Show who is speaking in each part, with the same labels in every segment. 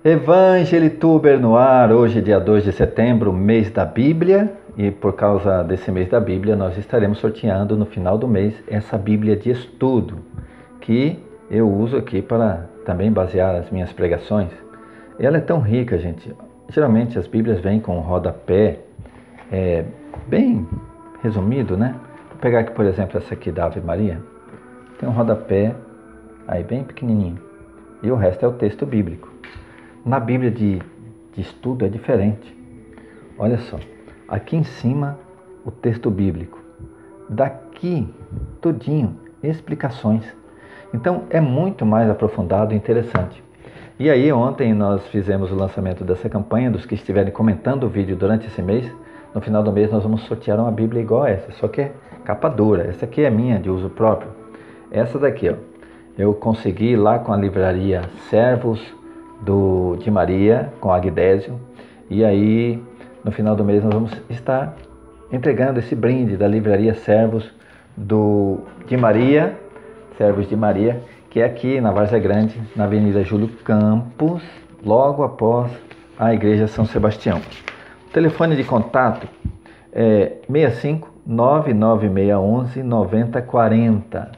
Speaker 1: Evangelituber no ar, hoje dia 2 de setembro, mês da Bíblia, e por causa desse mês da Bíblia nós estaremos sorteando no final do mês essa Bíblia de estudo, que eu uso aqui para também basear as minhas pregações. Ela é tão rica, gente. Geralmente as Bíblias vêm com um rodapé bem resumido, né? Vou pegar aqui, por exemplo, essa aqui da Ave Maria. Tem um rodapé aí bem pequenininho e o resto é o texto bíblico. Na Bíblia de estudo é diferente. Olha só, aqui em cima o texto bíblico, daqui tudinho explicações. Então é muito mais aprofundado e interessante. E aí ontem nós fizemos o lançamento dessa campanha, dos que estiverem comentando o vídeo durante esse mês. No final do mês nós vamos sortear uma Bíblia igual a essa, só que é capa dura. Essa aqui é minha, de uso próprio. Essa daqui, ó, eu consegui lá com a livraria Servos de Maria, com Agdésio. E aí no final do mês nós vamos estar entregando esse brinde da livraria Servos de Maria, Servos de Maria, que é aqui na Várzea Grande, na Avenida Júlio Campos, logo após a Igreja São Sebastião. O telefone de contato é 65 99611 9040.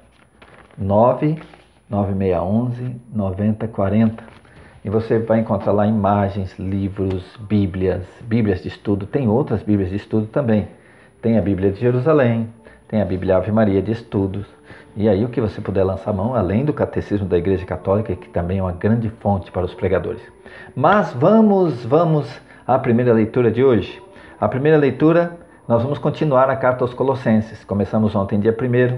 Speaker 1: 99611 9040. E você vai encontrar lá imagens, livros, Bíblias de estudo. Tem outras Bíblias de estudo também. Tem a Bíblia de Jerusalém, tem a Bíblia Ave Maria de Estudos. E aí o que você puder lançar a mão, além do Catecismo da Igreja Católica, que também é uma grande fonte para os pregadores. Mas vamos à primeira leitura de hoje. A primeira leitura, nós vamos continuar a carta aos Colossenses. Começamos ontem dia 1º,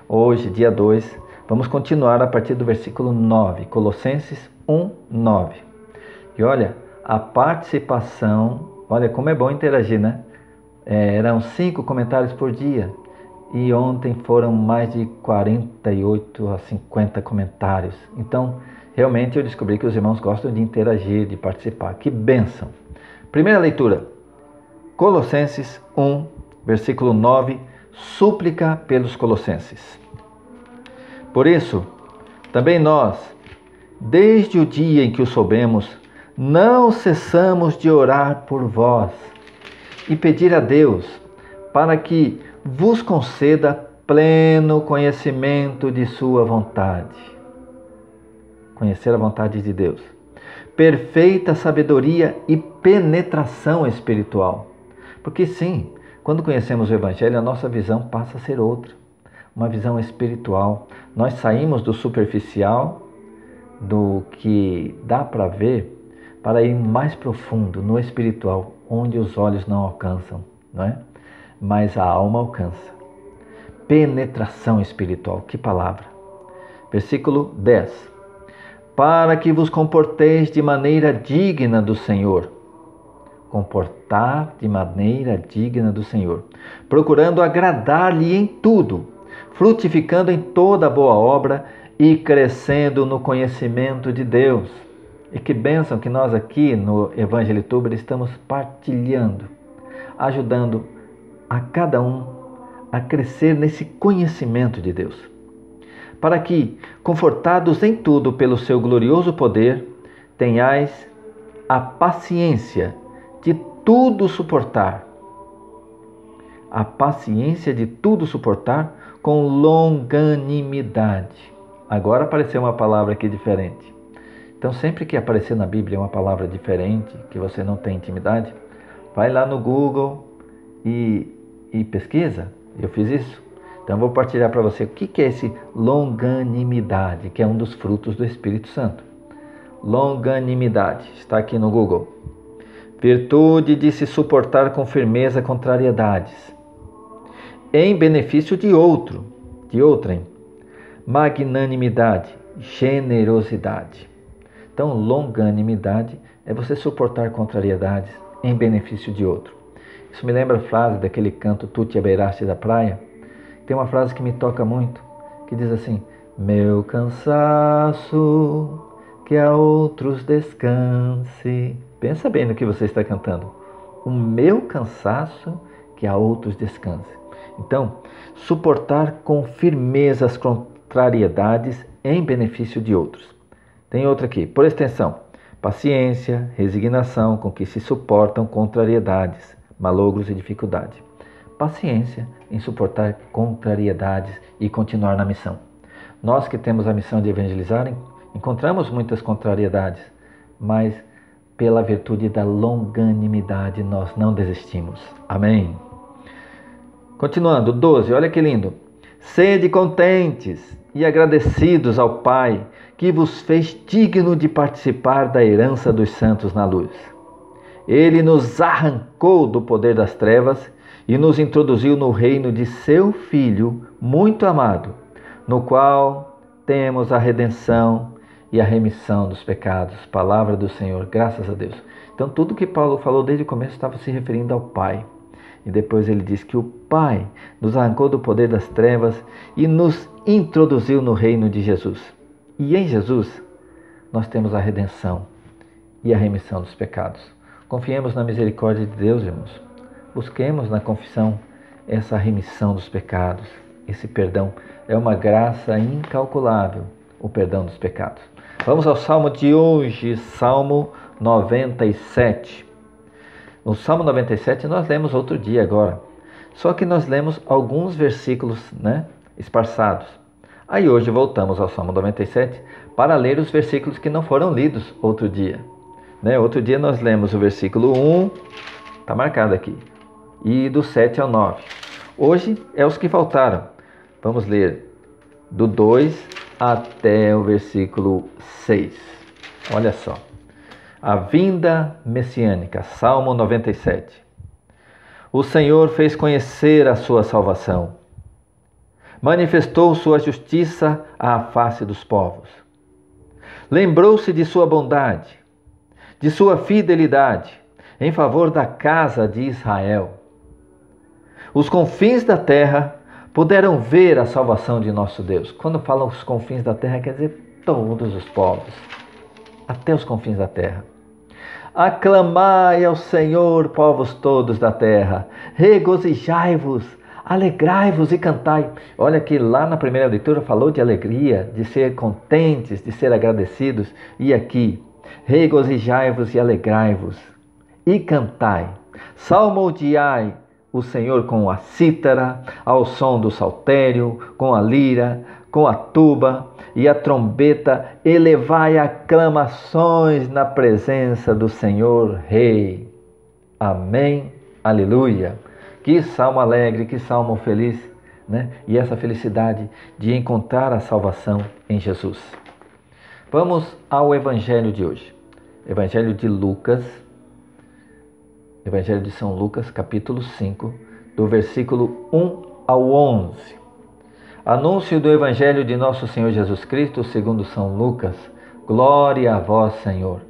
Speaker 1: hoje dia 2. Vamos continuar a partir do versículo 9, Colossenses 1, 9. E olha, a participação, olha como é bom interagir, né? Eram 5 comentários por dia. E ontem foram mais de 48 a 50 comentários. Então, realmente eu descobri que os irmãos gostam de interagir, de participar. Que bênção! Primeira leitura, Colossenses 1, versículo 9, súplica pelos colossenses. Por isso, também nós, desde o dia em que o soubemos, não cessamos de orar por vós e pedir a Deus para que vos conceda pleno conhecimento de sua vontade. Conhecer a vontade de Deus. Perfeita sabedoria e penetração espiritual. Porque sim, quando conhecemos o Evangelho, a nossa visão passa a ser outra. Uma visão espiritual. Nós saímos do superficial, do que dá para ver, para ir mais profundo, no espiritual, onde os olhos não alcançam, não é? Mas a alma alcança. Penetração espiritual, que palavra. Versículo 10. Para que vos comporteis de maneira digna do Senhor. Comportar de maneira digna do Senhor. Procurando agradar-lhe em tudo, frutificando em toda boa obra e crescendo no conhecimento de Deus. E que bênção que nós aqui no Evangelituber estamos partilhando, ajudando a cada um a crescer nesse conhecimento de Deus. Para que, confortados em tudo pelo seu glorioso poder, tenhais a paciência de tudo suportar. A paciência de tudo suportar com longanimidade. Agora apareceu uma palavra aqui diferente. Então, sempre que aparecer na Bíblia uma palavra diferente, que você não tem intimidade, vai lá no Google e pesquisa. Eu fiz isso. Então, eu vou partilhar para você o que é esse longanimidade, que é um dos frutos do Espírito Santo. Longanimidade, está aqui no Google. Virtude de se suportar com firmeza contrariedades, em benefício de outrem. Magnanimidade, generosidade. Então, longanimidade é você suportar contrariedades em benefício de outro. Isso me lembra a frase daquele canto Tu te abeiraste da praia. Tem uma frase que me toca muito, que diz assim: meu cansaço, que a outros descanse. Pensa bem no que você está cantando. O meu cansaço, que a outros descanse. Então, suportar com firmeza as contrariedades em benefício de outros. Tem outra aqui, por extensão. paciência, resignação com que se suportam contrariedades, malogros e dificuldade. Paciência em suportar contrariedades e continuar na missão. Nós que temos a missão de evangelizar, encontramos muitas contrariedades, mas pela virtude da longanimidade nós não desistimos. Amém? Continuando, 12, olha que lindo. Sede contentes e agradecidos ao Pai, que vos fez digno de participar da herança dos santos na luz. Ele nos arrancou do poder das trevas e nos introduziu no reino de seu Filho muito amado, no qual temos a redenção e a remissão dos pecados. Palavra do Senhor, graças a Deus. Então tudo que Paulo falou desde o começo estava se referindo ao Pai. E depois ele diz que o Pai nos arrancou do poder das trevas e nos introduziu no reino de Jesus. E em Jesus nós temos a redenção e a remissão dos pecados. Confiemos na misericórdia de Deus, irmãos. Busquemos na confissão essa remissão dos pecados, esse perdão. É uma graça incalculável, o perdão dos pecados. Vamos ao Salmo de hoje, Salmo 97. No Salmo 97 nós lemos outro dia agora, só que nós lemos alguns versículos, esparçados. Aí hoje voltamos ao Salmo 97 para ler os versículos que não foram lidos outro dia. Outro dia nós lemos o versículo 1, está marcado aqui, e do 7 ao 9. Hoje é os que faltaram. Vamos ler do 2 até o versículo 6. Olha só. A vinda messiânica, Salmo 97. O Senhor fez conhecer a sua salvação. Manifestou sua justiça à face dos povos. Lembrou-se de sua bondade, de sua fidelidade, em favor da casa de Israel. Os confins da terra puderam ver a salvação de nosso Deus. Quando falam os confins da terra, quer dizer todos os povos, até os confins da terra. Aclamai ao Senhor, povos todos da terra, regozijai-vos, alegrai-vos e cantai. Olha que lá na primeira leitura falou de alegria, de ser contentes, de ser agradecidos, e aqui, regozijai-vos e alegrai-vos e cantai, salmodiai o Senhor com a cítara, ao som do saltério, com a lira, com a tuba e a trombeta, elevai aclamações na presença do Senhor Rei. Amém, aleluia. Que salmo alegre, que salmo feliz, E essa felicidade de encontrar a salvação em Jesus. Vamos ao Evangelho de hoje. Evangelho de Lucas, Evangelho de São Lucas, capítulo 5, do versículo 1 ao 11. Anúncio do Evangelho de nosso Senhor Jesus Cristo, segundo São Lucas. Glória a vós, Senhor.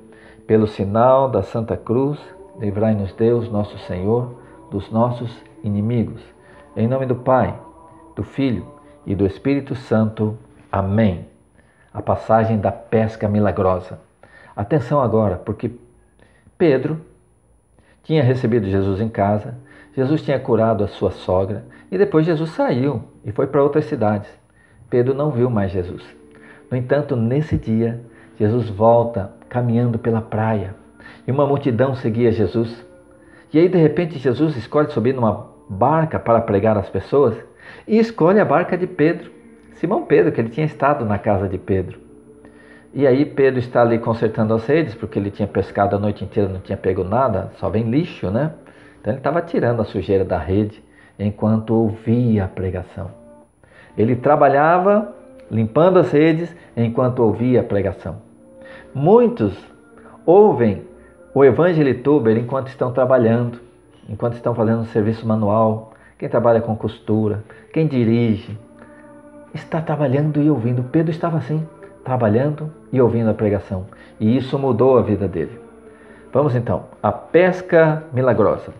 Speaker 1: Pelo sinal da Santa Cruz, livrai-nos Deus, nosso Senhor, dos nossos inimigos. Em nome do Pai, do Filho e do Espírito Santo. Amém. A passagem da pesca milagrosa. Atenção agora, porque Pedro tinha recebido Jesus em casa, Jesus tinha curado a sua sogra e depois Jesus saiu e foi para outras cidades. Pedro não viu mais Jesus. No entanto, nesse dia, Jesus volta caminhando pela praia e uma multidão seguia Jesus. E aí, de repente, Jesus escolhe subir numa barca para pregar às pessoas e escolhe a barca de Pedro, Simão Pedro, que ele tinha estado na casa de Pedro. E aí Pedro está ali consertando as redes, porque ele tinha pescado a noite inteira, não tinha pego nada, só vem lixo, Então ele estava tirando a sujeira da rede enquanto ouvia a pregação. Ele trabalhava limpando as redes enquanto ouvia a pregação. Muitos ouvem o Evangelituber enquanto estão trabalhando, enquanto estão fazendo um serviço manual, quem trabalha com costura, quem dirige, está trabalhando e ouvindo. Pedro estava assim, trabalhando e ouvindo a pregação. E isso mudou a vida dele. Vamos então, a pesca milagrosa.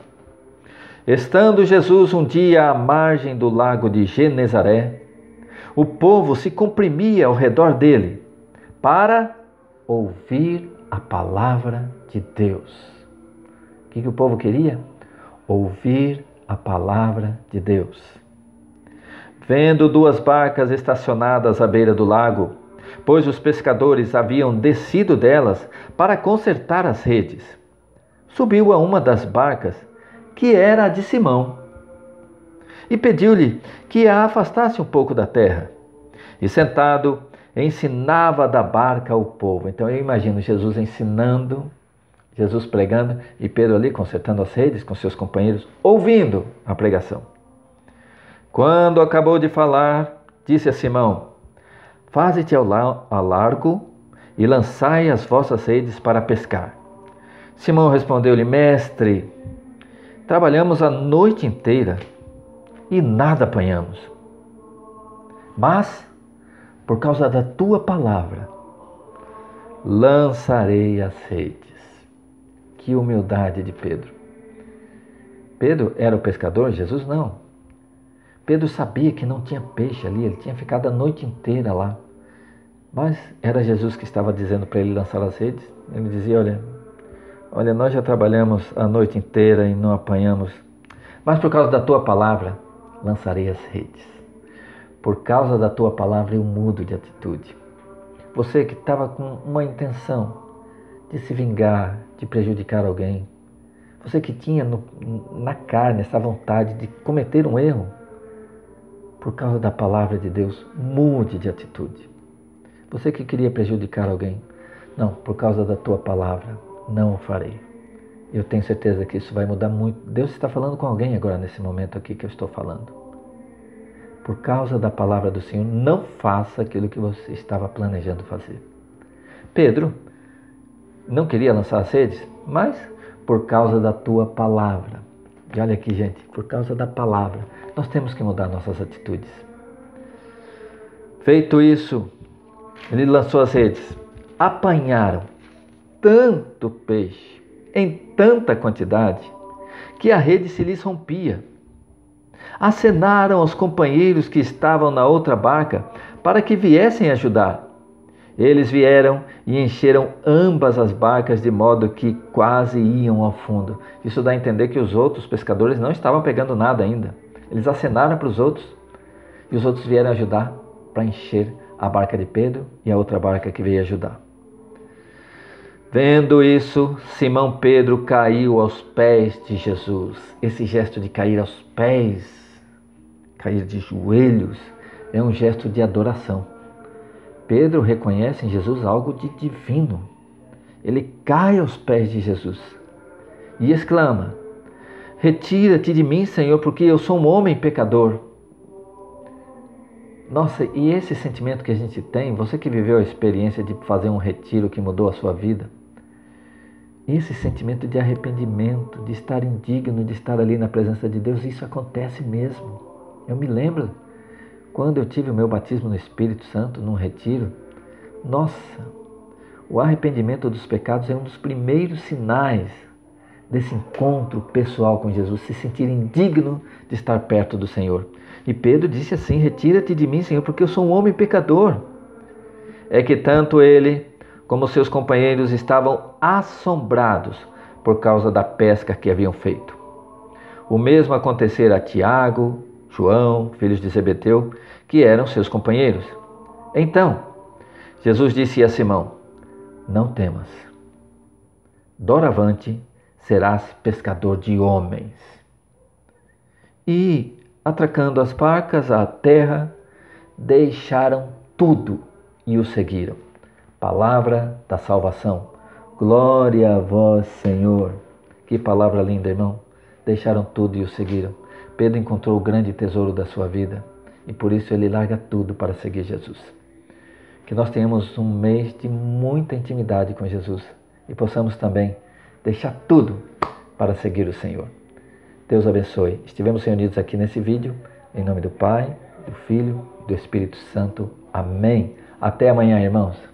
Speaker 1: Estando Jesus um dia à margem do lago de Genezaré, o povo se comprimia ao redor dele para ouvir a palavra de Deus. O que o povo queria? Ouvir a palavra de Deus. Vendo duas barcas estacionadas à beira do lago, pois os pescadores haviam descido delas para consertar as redes. Subiu a uma das barcas, que era a de Simão, e pediu-lhe que a afastasse um pouco da terra. E sentado, ensinava da barca ao povo. Então eu imagino Jesus ensinando, Jesus pregando, e Pedro ali consertando as redes com seus companheiros, ouvindo a pregação. Quando acabou de falar, disse a Simão: faze-te ao largo e lançai as vossas redes para pescar. Simão respondeu-lhe: Mestre, trabalhamos a noite inteira e nada apanhamos. Mas, por causa da tua palavra, lançarei as redes. Que humildade de Pedro. Pedro era o pescador, Jesus não. Pedro sabia que não tinha peixe ali, ele tinha ficado a noite inteira lá. Mas era Jesus que estava dizendo para ele lançar as redes. Ele dizia: olha, nós já trabalhamos a noite inteira e não apanhamos, mas por causa da tua palavra, lançarei as redes. Por causa da tua palavra eu mudo de atitude. Você que estava com uma intenção de se vingar, de prejudicar alguém, você que tinha na carne essa vontade de cometer um erro, por causa da palavra de Deus, mude de atitude. Você que queria prejudicar alguém, não, por causa da tua palavra, não o farei. Eu tenho certeza que isso vai mudar muito. Deus está falando com alguém agora nesse momento aqui que eu estou falando. Por causa da palavra do Senhor, não faça aquilo que você estava planejando fazer. Pedro não queria lançar as redes, mas por causa da tua palavra. E olha aqui, gente, por causa da palavra, nós temos que mudar nossas atitudes. Feito isso, ele lançou as redes. Apanharam tanto peixe, em tanta quantidade, que a rede se lhes rompia. Acenaram aos companheiros que estavam na outra barca para que viessem ajudar. Eles vieram e encheram ambas as barcas de modo que quase iam ao fundo. Isso dá a entender que os outros pescadores não estavam pegando nada ainda. Eles acenaram para os outros e os outros vieram ajudar para encher a barca de Pedro e a outra barca que veio ajudar. Vendo isso, Simão Pedro caiu aos pés de Jesus. Esse gesto de cair aos pés, cair de joelhos, é um gesto de adoração. Pedro reconhece em Jesus algo de divino. Ele cai aos pés de Jesus e exclama: retira-te de mim, Senhor, porque eu sou um homem pecador. Nossa, e esse sentimento que a gente tem, você que viveu a experiência de fazer um retiro que mudou a sua vida, esse sentimento de arrependimento, de estar indigno, de estar ali na presença de Deus, isso acontece mesmo. Eu me lembro quando eu tive o meu batismo no Espírito Santo, num retiro. Nossa, o arrependimento dos pecados é um dos primeiros sinais desse encontro pessoal com Jesus, se sentir indigno de estar perto do Senhor. E Pedro disse assim: retira-te de mim, Senhor, porque eu sou um homem pecador. É que tanto ele como seus companheiros estavam assombrados por causa da pesca que haviam feito. O mesmo acontecera a Tiago, João, filhos de Zebedeu, que eram seus companheiros. Então, Jesus disse a Simão: não temas, doravante serás pescador de homens. E, atracando as barcas à terra, deixaram tudo e o seguiram. Palavra da salvação. Glória a vós, Senhor. Que palavra linda, irmão. Deixaram tudo e o seguiram. Pedro encontrou o grande tesouro da sua vida e por isso ele larga tudo para seguir Jesus. Que nós tenhamos um mês de muita intimidade com Jesus e possamos também deixar tudo para seguir o Senhor. Deus abençoe. Estivemos reunidos aqui nesse vídeo, em nome do Pai, do Filho e do Espírito Santo. Amém. Até amanhã, irmãos.